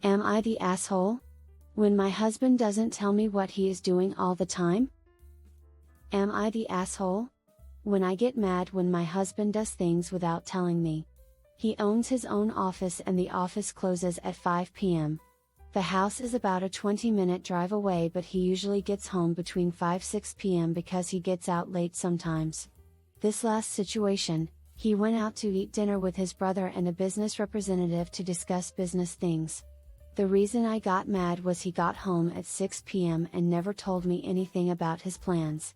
Am I the asshole? When my husband doesn't tell me what he is doing all the time? Am I the asshole? When I get mad when my husband does things without telling me. He owns his own office and the office closes at 5 p.m. The house is about a 20-minute drive away, but he usually gets home between 5-6 p.m. because he gets out late sometimes. This last situation, he went out to eat dinner with his brother and a business representative to discuss business things. The reason I got mad was he got home at 6 p.m. and never told me anything about his plans.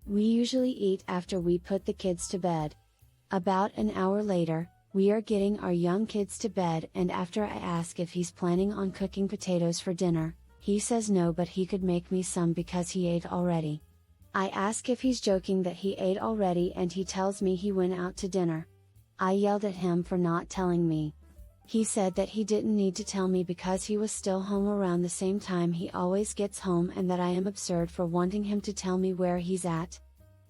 We usually eat after we put the kids to bed. About an hour later, we are getting our young kids to bed, and after I ask if he's planning on cooking potatoes for dinner, he says no, but he could make me some because he ate already. I ask if he's joking that he ate already, and he tells me he went out to dinner. I yelled at him for not telling me. He said that he didn't need to tell me because he was still home around the same time he always gets home, and that I am absurd for wanting him to tell me where he's at.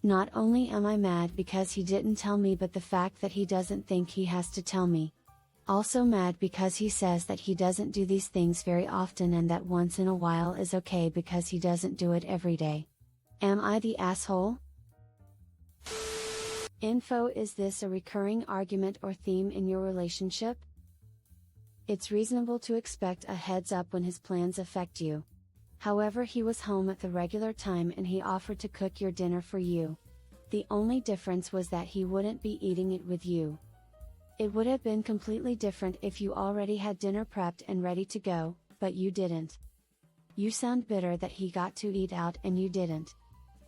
Not only am I mad because he didn't tell me, but the fact that he doesn't think he has to tell me. Also mad because he says that he doesn't do these things very often and that once in a while is okay because he doesn't do it every day. Am I the asshole? Info: is this a recurring argument or theme in your relationship? It's reasonable to expect a heads up when his plans affect you. However, he was home at the regular time and he offered to cook your dinner for you. The only difference was that he wouldn't be eating it with you. It would have been completely different if you already had dinner prepped and ready to go, but you didn't. You sound bitter that he got to eat out and you didn't.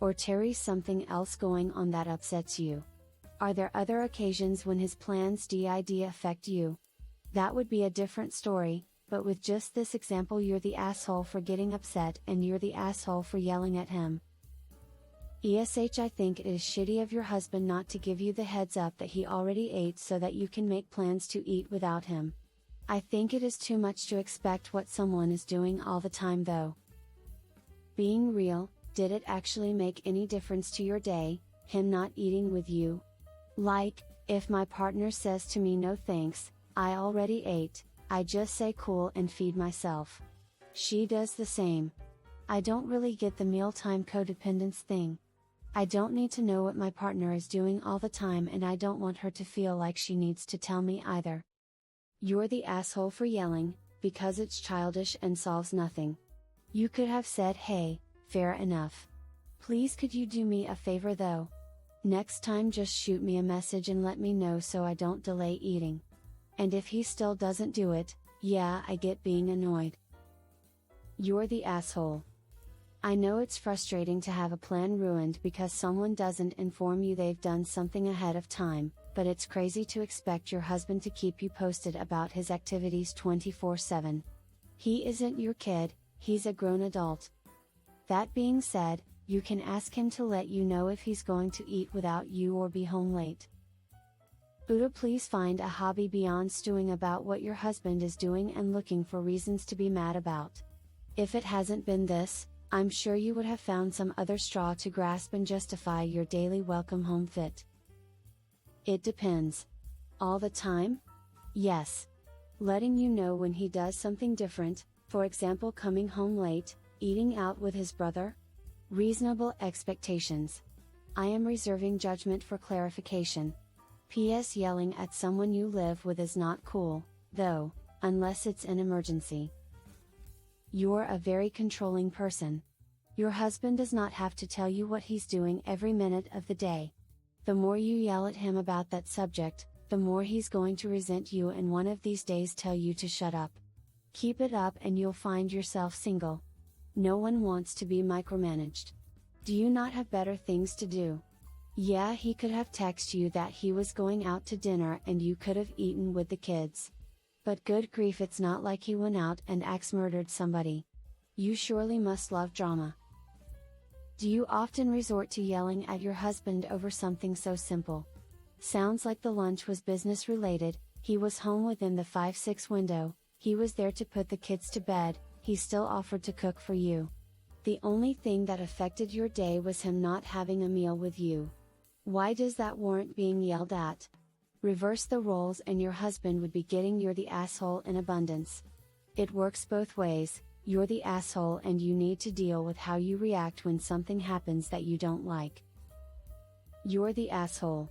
Or Terry's something else going on that upsets you. Are there other occasions when his plans did affect you? That would be a different story, but with just this example, you're the asshole for getting upset and you're the asshole for yelling at him. I think it is shitty of your husband not to give you the heads up that he already ate so that you can make plans to eat without him. I think it is too much to expect what someone is doing all the time though. Being real, did it actually make any difference to your day, him not eating with you? Like, if my partner says to me no thanks, I already ate, I just say cool and feed myself. She does the same. I don't really get the mealtime codependence thing. I don't need to know what my partner is doing all the time, and I don't want her to feel like she needs to tell me either. You're the asshole for yelling, because it's childish and solves nothing. You could have said, hey, fair enough. Please could you do me a favor though? Next time just shoot me a message and let me know so I don't delay eating. And if he still doesn't do it, yeah, I get being annoyed. You're the asshole. I know it's frustrating to have a plan ruined because someone doesn't inform you they've done something ahead of time, but it's crazy to expect your husband to keep you posted about his activities 24/7. He isn't your kid, he's a grown adult. That being said, you can ask him to let you know if he's going to eat without you or be home late. Buddha, please find a hobby beyond stewing about what your husband is doing and looking for reasons to be mad about. If it hasn't been this, I'm sure you would have found some other straw to grasp and justify your daily welcome home fit. It depends. All the time? Yes. Letting you know when he does something different, for example coming home late, eating out with his brother? Reasonable expectations. I am reserving judgment for clarification. P.S. Yelling at someone you live with is not cool, though, unless it's an emergency. You're a very controlling person. Your husband does not have to tell you what he's doing every minute of the day. The more you yell at him about that subject, the more he's going to resent you and one of these days tell you to shut up. Keep it up and you'll find yourself single. No one wants to be micromanaged. Do you not have better things to do? Yeah, he could have texted you that he was going out to dinner and you could have eaten with the kids. But good grief, it's not like he went out and axe murdered somebody. You surely must love drama. Do you often resort to yelling at your husband over something so simple? Sounds like the lunch was business related, he was home within the 5-6 window, he was there to put the kids to bed, he still offered to cook for you. The only thing that affected your day was him not having a meal with you. Why does that warrant being yelled at? Reverse the roles and your husband would be getting you're the asshole in abundance. It works both ways. You're the asshole and you need to deal with how you react when something happens that you don't like. You're the asshole.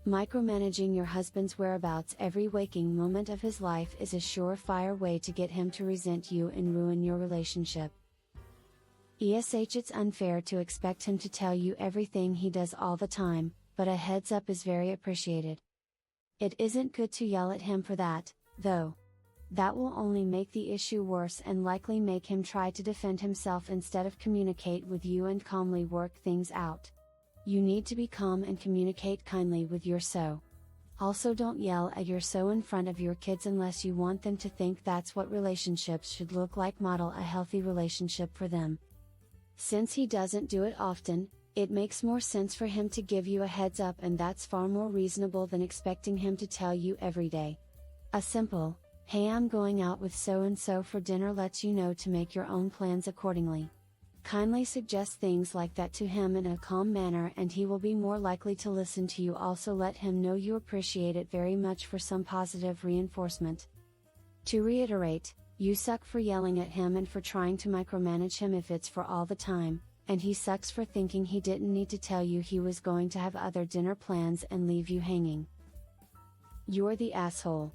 Micromanaging your husband's whereabouts every waking moment of his life is a surefire way to get him to resent you and ruin your relationship. It's unfair to expect him to tell you everything he does all the time, but a heads up is very appreciated. It isn't good to yell at him for that, though. That will only make the issue worse and likely make him try to defend himself instead of communicate with you and calmly work things out. You need to be calm and communicate kindly with your so. Also, don't yell at your so in front of your kids unless you want them to think that's what relationships should look like. Model a healthy relationship for them. Since he doesn't do it often, it makes more sense for him to give you a heads up, and that's far more reasonable than expecting him to tell you every day. A simple, "Hey, I'm going out with so and so for dinner," lets you know to make your own plans accordingly. Kindly suggest things like that to him in a calm manner and he will be more likely to listen to you. Also, let him know you appreciate it very much for some positive reinforcement. To reiterate, you suck for yelling at him and for trying to micromanage him if it's for all the time, and he sucks for thinking he didn't need to tell you he was going to have other dinner plans and leave you hanging. You're the asshole.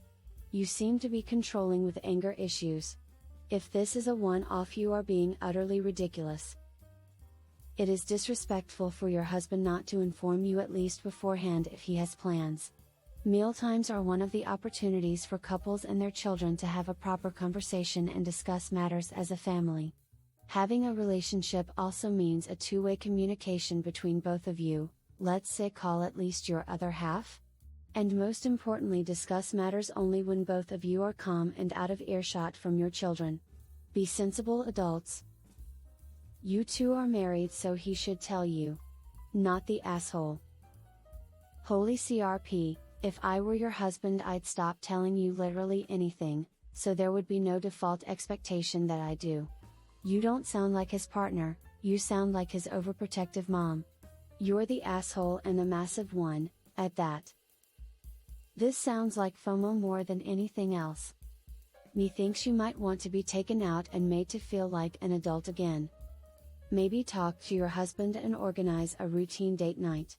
You seem to be controlling with anger issues. If this is a one-off, you are being utterly ridiculous. It is disrespectful for your husband not to inform you at least beforehand if he has plans. Mealtimes are one of the opportunities for couples and their children to have a proper conversation and discuss matters as a family. Having a relationship also means a two-way communication between both of you. Let's say call at least your other half. And most importantly, discuss matters only when both of you are calm and out of earshot from your children. Be sensible adults. You two are married, so he should tell you. Not the asshole. Holy CRP, if I were your husband, I'd stop telling you literally anything, so there would be no default expectation that I do. You don't sound like his partner, you sound like his overprotective mom. You're the asshole, and a massive one, at that. This sounds like FOMO more than anything else. Methinks you might want to be taken out and made to feel like an adult again. Maybe talk to your husband and organize a routine date night.